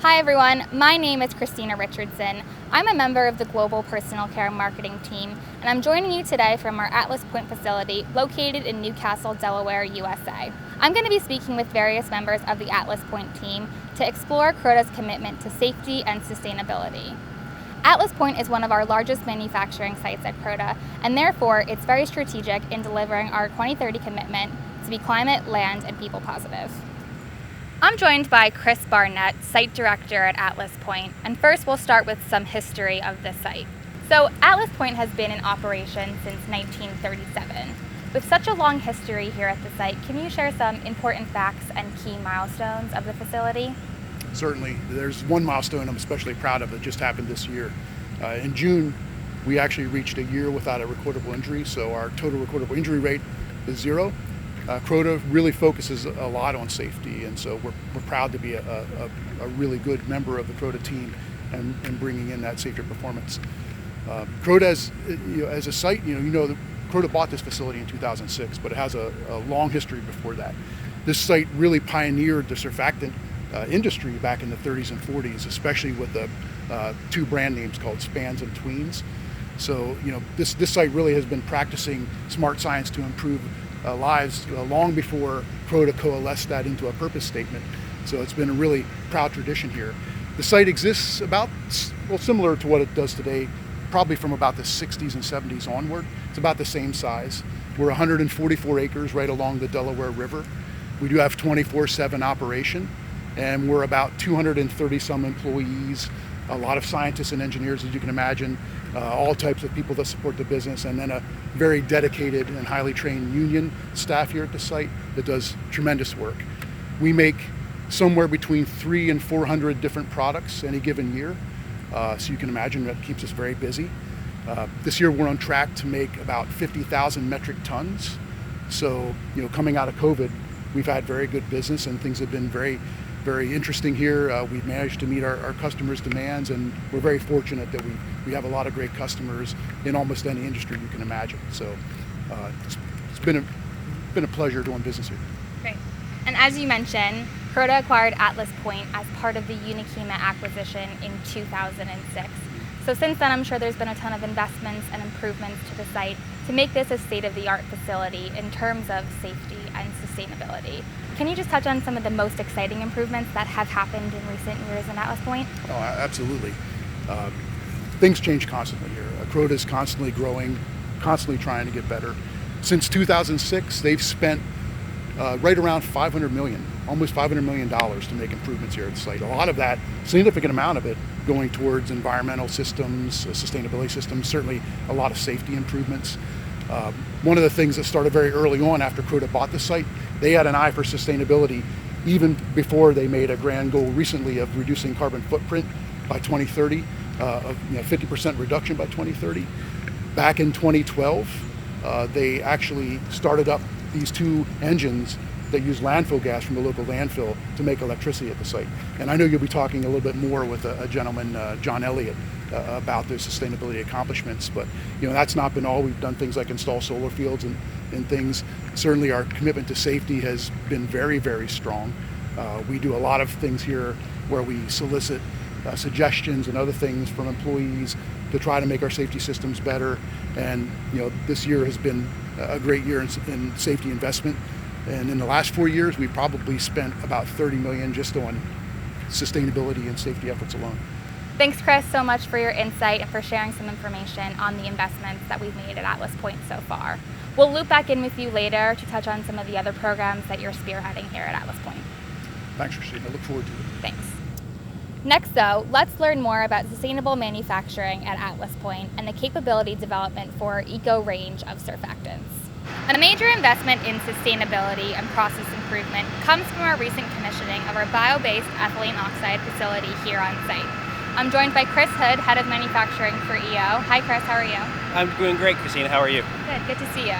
Hi everyone, my name is Christina Richardson. I'm a member of the Global Personal Care Marketing team, and I'm joining you today from our Atlas Point facility located in Newcastle, Delaware, USA. I'm going to be speaking with various members of the Atlas Point team to explore Croda's commitment to safety and sustainability. Atlas Point is one of our largest manufacturing sites at Croda, and therefore it's very strategic in delivering our 2030 commitment to be climate, land, and people positive. I'm joined by Chris Barnett, Site Director at Atlas Point, and first we'll start with some history of this site. So Atlas Point has been in operation since 1937. With such a long history here at the site, can you share some important facts and key milestones of the facility? Certainly. There's one milestone I'm especially proud of that just happened this year. In June, we actually reached a year without a recordable injury, so our total recordable injury rate is 0. Croda really focuses a lot on safety, and so we're proud to be a really good member of the Croda team and bringing in that safety performance. Croda as a site, Croda bought this facility in 2006, but it has a long history before that. This site really pioneered the surfactant industry back in the 30s and 40s, especially with the two brand names called Spans and Tweens. So this site really has been practicing smart science to improve lives long before Croda coalesced that into a purpose statement. So it's been a really proud tradition here. The site exists similar to what it does today, probably from about the 60s and 70s onward. It's about the same size. We're 144 acres right along the Delaware River. We do have 24/7 operation, and we're about 230 some employees, a lot of scientists and engineers, as you can imagine, all types of people that support the business, and then a very dedicated and highly trained union staff here at the site that does tremendous work. We make somewhere between 300 and 400 different products any given year, so you can imagine that keeps us very busy. This year we're on track to make about 50,000 metric tons. So, coming out of COVID, we've had very good business and things have been very interesting here. We've managed to meet our customers' demands, and we're very fortunate that we have a lot of great customers in almost any industry you can imagine. So it's been a pleasure doing business here. Great. And as you mentioned, Croda acquired Atlas Point as part of the Unikema acquisition in 2006. So since then, I'm sure there's been a ton of investments and improvements to the site to make this a state-of-the-art facility in terms of safety and sustainability. Can you just touch on some of the most exciting improvements that have happened in recent years in Atlas Point? Oh, absolutely. Things change constantly here. Croda is constantly growing, constantly trying to get better. Since 2006, they've spent right around almost $500 million to make improvements here at the site. A lot of that, significant amount of it, going towards environmental systems, sustainability systems, certainly a lot of safety improvements. One of the things that started very early on after Croda bought the site, they had an eye for sustainability even before they made a grand goal recently of reducing carbon footprint by 2030, of 50% reduction by 2030. Back in 2012, they actually started up these two engines that use landfill gas from the local landfill to make electricity at the site. And I know you'll be talking a little bit more with a gentleman, John Elliott, about their sustainability accomplishments, but that's not been all. We've done things like install solar fields and things. Certainly our commitment to safety has been very, very strong. We do a lot of things here where we solicit suggestions and other things from employees to try to make our safety systems better. And this year has been a great year in safety investment. And in the last 4 years, we probably spent about $30 million just on sustainability and safety efforts alone. Thanks, Chris, so much for your insight and for sharing some information on the investments that we've made at Atlas Point so far. We'll loop back in with you later to touch on some of the other programs that you're spearheading here at Atlas Point. Thanks, Christina. I look forward to it. Thanks. Next, though, let's learn more about sustainable manufacturing at Atlas Point and the capability development for our eco range of surfactants. A major investment in sustainability and process improvement comes from our recent commissioning of our bio-based ethylene oxide facility here on site. I'm joined by Chris Hood, Head of Manufacturing for EO. Hi, Chris. How are you? I'm doing great, Christina. How are you? Good to see you.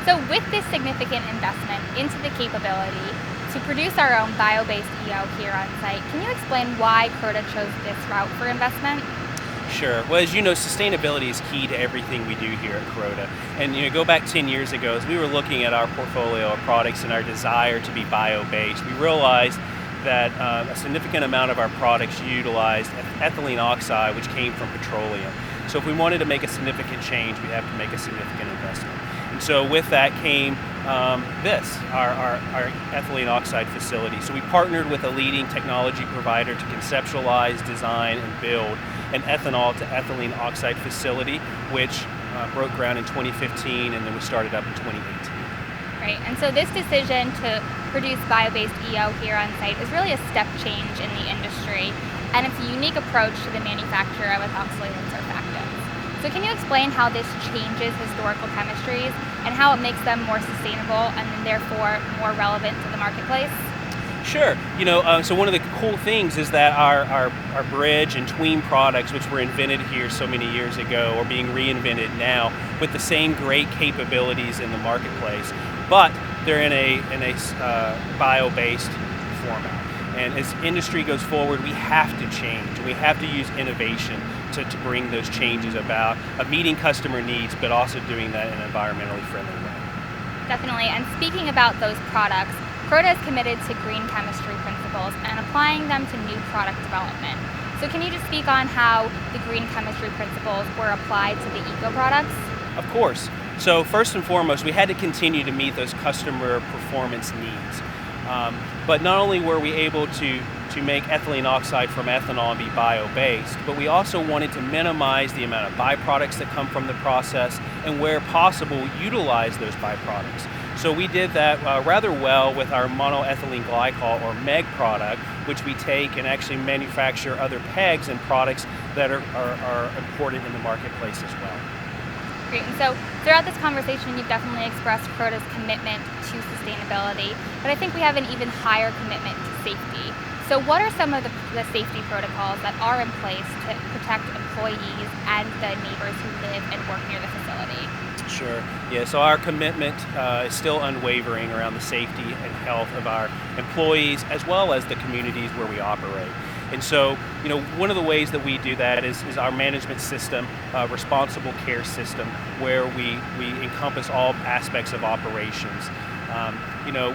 So with this significant investment into the capability to produce our own bio-based EO here on site, can you explain why Croda chose this route for investment? Sure. Well, as you know, sustainability is key to everything we do here at Croda. And go back 10 years ago, as we were looking at our portfolio of products and our desire to be bio-based, we realized that a significant amount of our products utilized ethylene oxide, which came from petroleum. So if we wanted to make a significant change, we'd have to make a significant investment. And so with that came our ethylene oxide facility. So we partnered with a leading technology provider to conceptualize, design, and build an ethanol to ethylene oxide facility, which broke ground in 2015, and then we started up in 2018. Right, and so this decision to produce bio-based EO here on site is really a step change in the industry, and it's a unique approach to the manufacture of ethoxylate surfactants. So can you explain how this changes historical chemistries and how it makes them more sustainable and then therefore more relevant to the marketplace? Sure. So one of the cool things is that our bridge and tween products, which were invented here so many years ago, are being reinvented now with the same great capabilities in the marketplace, but they're in a bio-based format. And as industry goes forward, we have to change. We have to use innovation to bring those changes about, of meeting customer needs, but also doing that in an environmentally friendly way. Definitely. And speaking about those products, Croda is committed to green chemistry principles and applying them to new product development. So can you just speak on how the green chemistry principles were applied to the eco products? Of course. So first and foremost, we had to continue to meet those customer performance needs. But not only were we able to make ethylene oxide from ethanol and be bio-based, but we also wanted to minimize the amount of byproducts that come from the process and, where possible, utilize those byproducts. So we did that rather well with our monoethylene glycol, or MEG product, which we take and actually manufacture other PEGs and products that are important in the marketplace as well. Great. And so throughout this conversation, you've definitely expressed Croda's commitment to sustainability, but I think we have an even higher commitment to safety. So what are some of the safety protocols that are in place to protect employees and the neighbors who live and work near the facility? Sure. Yeah, so our commitment is still unwavering around the safety and health of our employees as well as the communities where we operate. And so, one of the ways that we do that is our management system, responsible care system, where we encompass all aspects of operations.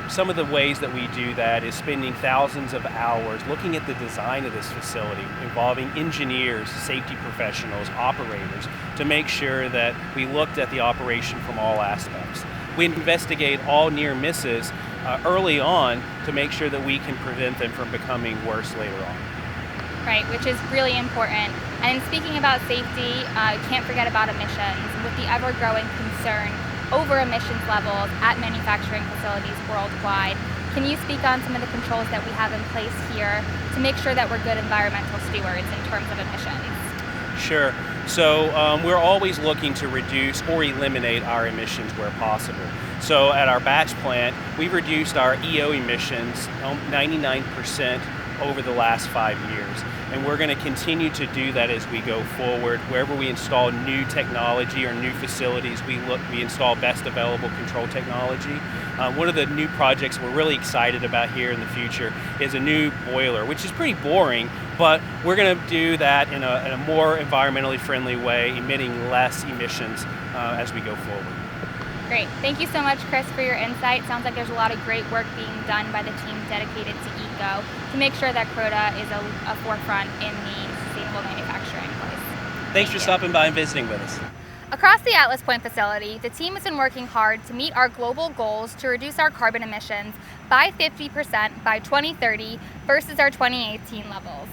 Some of the ways that we do that is spending thousands of hours looking at the design of this facility, involving engineers, safety professionals, operators, to make sure that we looked at the operation from all aspects. We investigate all near misses early on to make sure that we can prevent them from becoming worse later on. Right, which is really important. And speaking about safety, can't forget about emissions. With the ever-growing concern over emissions levels at manufacturing facilities worldwide, can you speak on some of the controls that we have in place here to make sure that we're good environmental stewards in terms of emissions? Sure. So we're always looking to reduce or eliminate our emissions where possible. So at our batch plant, we've reduced our EO emissions 99% over the last 5 years. And we're going to continue to do that as we go forward. Wherever we install new technology or new facilities, we install best available control technology. One of the new projects we're really excited about here in the future is a new boiler, which is pretty boring, but we're going to do that in a more environmentally friendly way, emitting less emissions as we go forward. Great. Thank you so much, Chris, for your insight. Sounds like there's a lot of great work being done by the team dedicated to ECO to make sure that Croda is a forefront in the sustainable manufacturing place. Thanks for stopping by and visiting with us. Across the Atlas Point facility, the team has been working hard to meet our global goals to reduce our carbon emissions by 50% by 2030 versus our 2018 levels.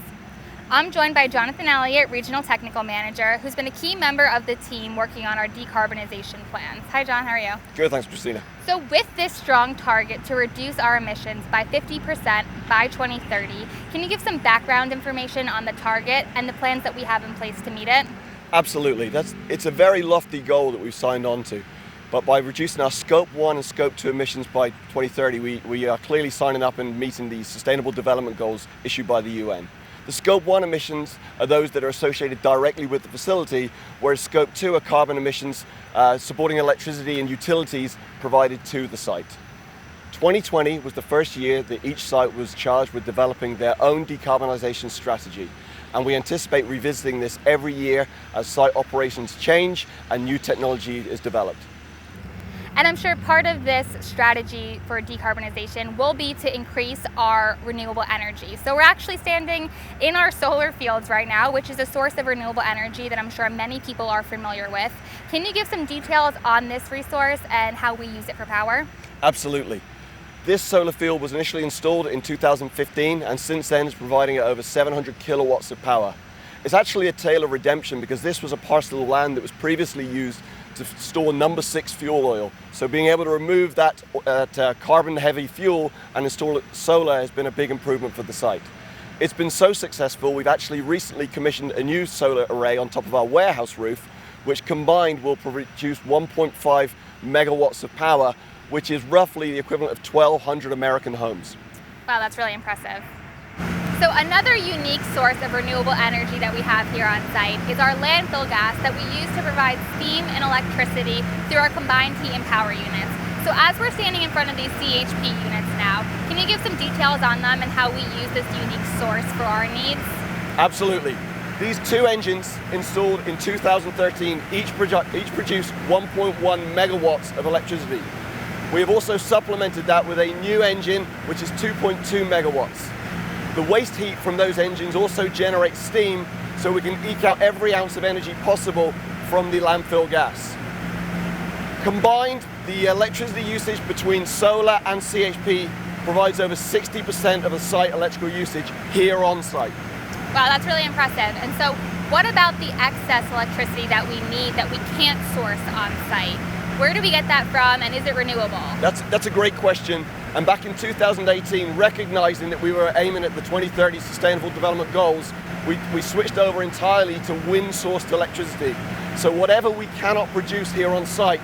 I'm joined by Jonathan Elliott, Regional Technical Manager, who's been a key member of the team working on our decarbonization plans. Hi, John, how are you? Good, thanks, Christina. So with this strong target to reduce our emissions by 50% by 2030, can you give some background information on the target and the plans that we have in place to meet it? Absolutely. It's a very lofty goal that we've signed on to. But by reducing our Scope 1 and Scope 2 emissions by 2030, we are clearly signing up and meeting the Sustainable Development Goals issued by the UN. The Scope 1 emissions are those that are associated directly with the facility, whereas Scope 2 are carbon emissions supporting electricity and utilities provided to the site. 2020 was the first year that each site was charged with developing their own decarbonisation strategy, and we anticipate revisiting this every year as site operations change and new technology is developed. And I'm sure part of this strategy for decarbonization will be to increase our renewable energy. So we're actually standing in our solar fields right now, which is a source of renewable energy that I'm sure many people are familiar with. Can you give some details on this resource and how we use it for power? Absolutely. This solar field was initially installed in 2015 and since then is providing over 700 kilowatts of power. It's actually a tale of redemption because this was a parcel of land that was previously used to store number 6 fuel oil. So being able to remove that carbon-heavy fuel and install solar has been a big improvement for the site. It's been so successful, we've actually recently commissioned a new solar array on top of our warehouse roof, which combined will produce 1.5 megawatts of power, which is roughly the equivalent of 1,200 American homes. Wow, that's really impressive. So another unique source of renewable energy that we have here on site is our landfill gas that we use to provide steam and electricity through our combined heat and power units. So as we're standing in front of these CHP units now, can you give some details on them and how we use this unique source for our needs? Absolutely. These 2 engines installed in 2013 each produce 1.1 megawatts of electricity. We have also supplemented that with a new engine which is 2.2 megawatts. The waste heat from those engines also generates steam, so we can eke out every ounce of energy possible from the landfill gas. Combined, the electricity usage between solar and CHP provides over 60% of the site electrical usage here on site. Wow, that's really impressive. And so what about the excess electricity that we need that we can't source on site? Where do we get that from, and is it renewable? That's a great question. And back in 2018, recognizing that we were aiming at the 2030 Sustainable Development Goals, we switched over entirely to wind-sourced electricity. So whatever we cannot produce here on site,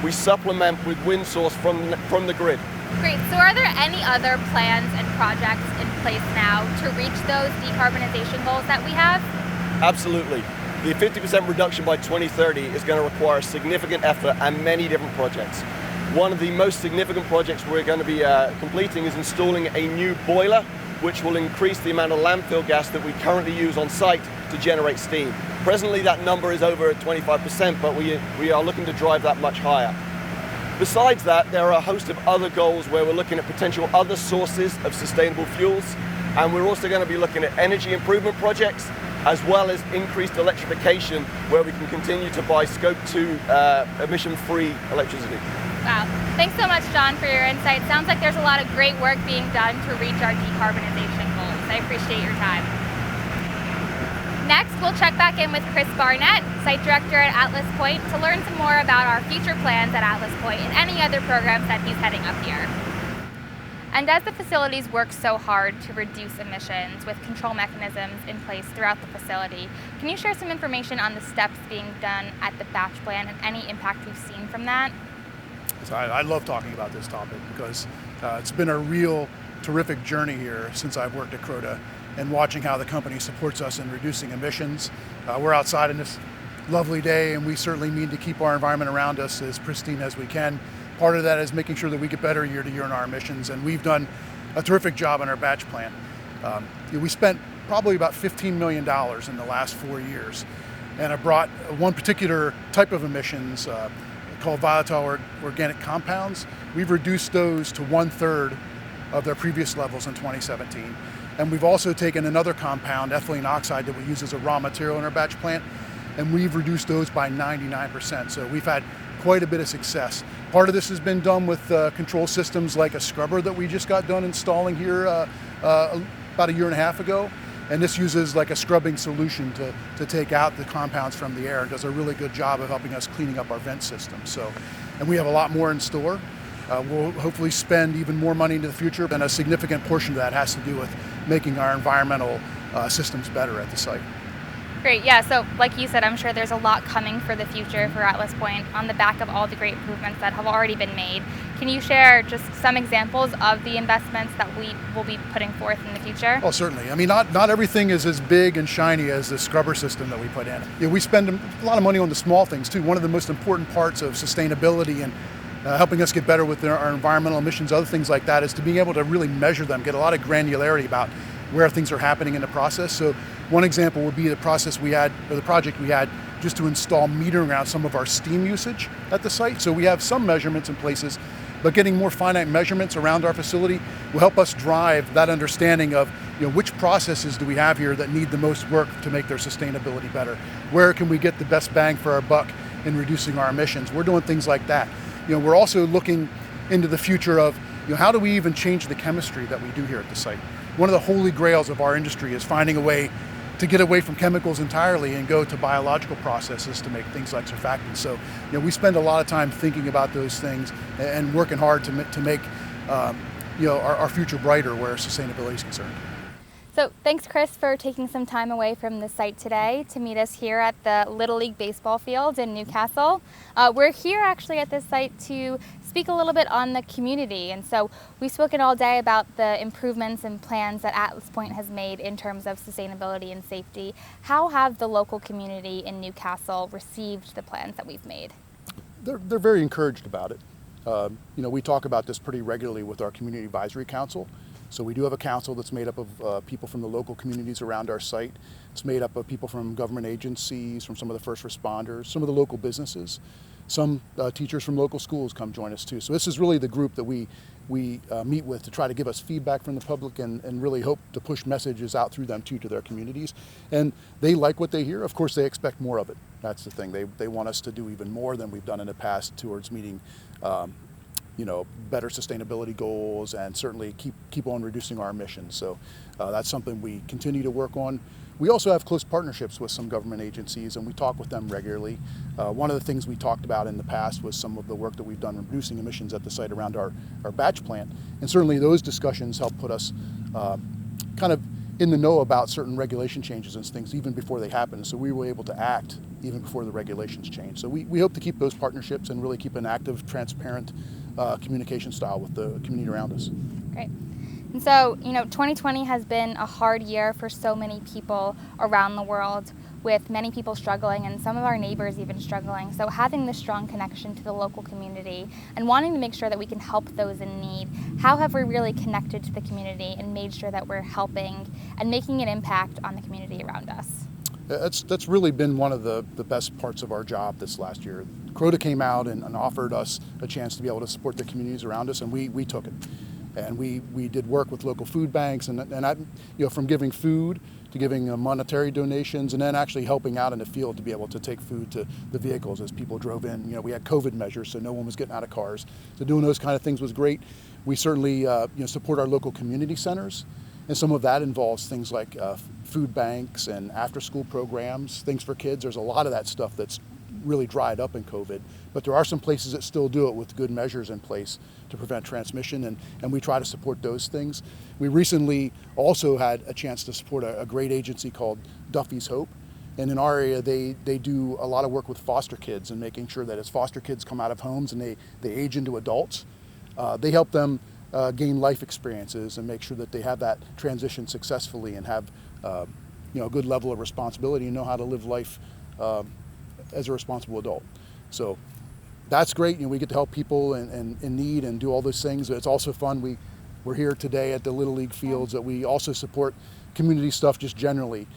we supplement with wind source from the grid. Great. So are there any other plans and projects in place now to reach those decarbonization goals that we have? Absolutely. The 50% reduction by 2030 is going to require significant effort and many different projects. One of the most significant projects we're going to be completing is installing a new boiler, which will increase the amount of landfill gas that we currently use on site to generate steam. Presently that number is over 25%, but we are looking to drive that much higher. Besides that, there are a host of other goals where we're looking at potential other sources of sustainable fuels, and we're also going to be looking at energy improvement projects, as well as increased electrification, where we can continue to buy Scope 2 emission-free electricity. Wow. Thanks so much, John, for your insight. Sounds like there's a lot of great work being done to reach our decarbonization goals. I appreciate your time. Next, we'll check back in with Chris Barnett, Site Director at Atlas Point, to learn some more about our future plans at Atlas Point and any other programs that he's heading up here. And as the facilities work so hard to reduce emissions with control mechanisms in place throughout the facility, can you share some information on the steps being done at the batch plant and any impact you've seen from that? So I love talking about this topic because it's been a real terrific journey here since I've worked at Croda, and watching how the company supports us in reducing emissions. We're outside in this lovely day, and we certainly mean to keep our environment around us as pristine as we can. Part of that is making sure that we get better year to year in our emissions, and we've done a terrific job in our batch plant. We spent probably about $15 million in the last 4 years, and I brought one particular type of emissions called volatile organic compounds. We've reduced those to 1/3 of their previous levels in 2017. And we've also taken another compound, ethylene oxide, that we use as a raw material in our batch plant, and we've reduced those by 99%. So we've had quite a bit of success. Part of this has been done with control systems like a scrubber that we just got done installing here about a year and a half ago. And this uses like a scrubbing solution to take out the compounds from the air, and does a really good job of helping us cleaning up our vent system. So, and we have a lot more in store. We'll hopefully spend even more money into the future, and a significant portion of that has to do with making our environmental systems better at the site. Great, yeah, so like you said, I'm sure there's a lot coming for the future for Atlas Point on the back of all the great improvements that have already been made. Can you share just some examples of the investments that we will be putting forth in the future? Oh, certainly. I mean, not everything is as big and shiny as the scrubber system that we put in. Yeah, we spend a lot of money on the small things too. One of the most important parts of sustainability and helping us get better with our environmental emissions, other things like that, is to being able to really measure them, get a lot of granularity about where things are happening in the process. So one example would be the process we had, or the project we had just to install metering around some of our steam usage at the site. So we have some measurements in places, but getting more finite measurements around our facility will help us drive that understanding of which processes do we have here that need the most work to make their sustainability better. Where can we get the best bang for our buck in reducing our emissions? We're doing things like that. We're also looking into the future of how do we even change the chemistry that we do here at the site. One of the holy grails of our industry is finding a way to get away from chemicals entirely and go to biological processes to make things like surfactants. So we spend a lot of time thinking about those things and working hard to make our future brighter where sustainability is concerned. So thanks, Chris, for taking some time away from the site today to meet us here at the Little League baseball field in Newcastle. We're here actually at this site to speak a little bit on the community. And so we've spoken all day about the improvements and plans that Atlas Point has made in terms of sustainability and safety. How have the local community in Newcastle received the plans that we've made? They're very encouraged about it. We talk about this pretty regularly with our Community Advisory Council. So we do have a council that's made up of people from the local communities around our site. It's made up of people from government agencies, from some of the first responders, some of the local businesses. Some teachers from local schools come join us too. So this is really the group that we meet with to try to give us feedback from the public and really hope to push messages out through them too to their communities. And they like what they hear. Of course, they expect more of it. That's the thing. They want us to do even more than we've done in the past towards meeting better sustainability goals and certainly keep on reducing our emissions. So that's something we continue to work on. We also have close partnerships with some government agencies and we talk with them regularly. One of the things we talked about in the past was some of the work that we've done reducing emissions at the site around our batch plant. And certainly those discussions help put us kind of in the know about certain regulation changes and things even before they happen. So we were able to act even before the regulations change. So we hope to keep those partnerships and really keep an active, transparent communication style with the community around us. Great. And so, 2020 has been a hard year for so many people around the world, with many people struggling and some of our neighbors even struggling. So having this strong connection to the local community and wanting to make sure that we can help those in need, how have we really connected to the community and made sure that we're helping and making an impact on the community around us? That's really been one of the best parts of our job this last year. CROTA came out and offered us a chance to be able to support the communities around us, and we took it. And we did work with local food banks, and from giving food to giving monetary donations, and then actually helping out in the field to be able to take food to the vehicles as people drove in. We had COVID measures, so no one was getting out of cars. So doing those kind of things was great. We certainly support our local community centers, and some of that involves things like food banks and after-school programs, things for kids. There's a lot of that stuff that's really dried up in COVID, but there are some places that still do it with good measures in place to prevent transmission, and we try to support those things. We recently also had a chance to support a great agency called Duffy's Hope, and in our area they do a lot of work with foster kids and making sure that as foster kids come out of homes and they age into adults, they help them gain life experiences and make sure that they have that transition successfully and have a good level of responsibility and know how to live life as a responsible adult. So that's great. We get to help people in need and do all those things. It's also fun. We're here today at the Little League fields. That we also support community stuff just generally.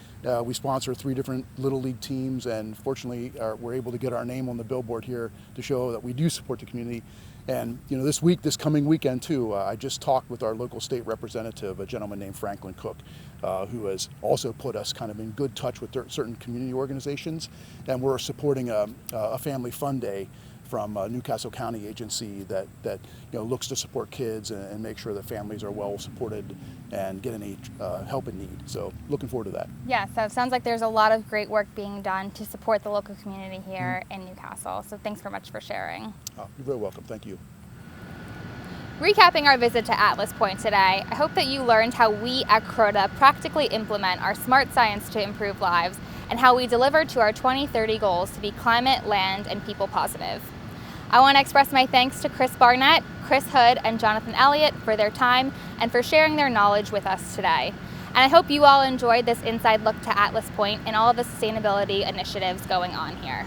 We sponsor 3 different Little League teams, and fortunately we're able to get our name on the billboard here to show that we do support the community. And this coming weekend too, I just talked with our local state representative, a gentleman named Franklin Cook, who has also put us kind of in good touch with certain community organizations, and we're supporting a family fun day from a Newcastle County agency that looks to support kids and make sure that families are well supported and get any help in need. So looking forward to that. Yeah, so it sounds like there's a lot of great work being done to support the local community here in Newcastle. So thanks very much for sharing. Oh, you're very welcome. Thank you. Recapping our visit to Atlas Point today, I hope that you learned how we at CROTA practically implement our smart science to improve lives and how we deliver to our 2030 goals to be climate, land, and people positive. I want to express my thanks to Chris Barnett, Chris Hood, and Jonathan Elliott for their time and for sharing their knowledge with us today. And I hope you all enjoyed this inside look to Atlas Point and all of the sustainability initiatives going on here.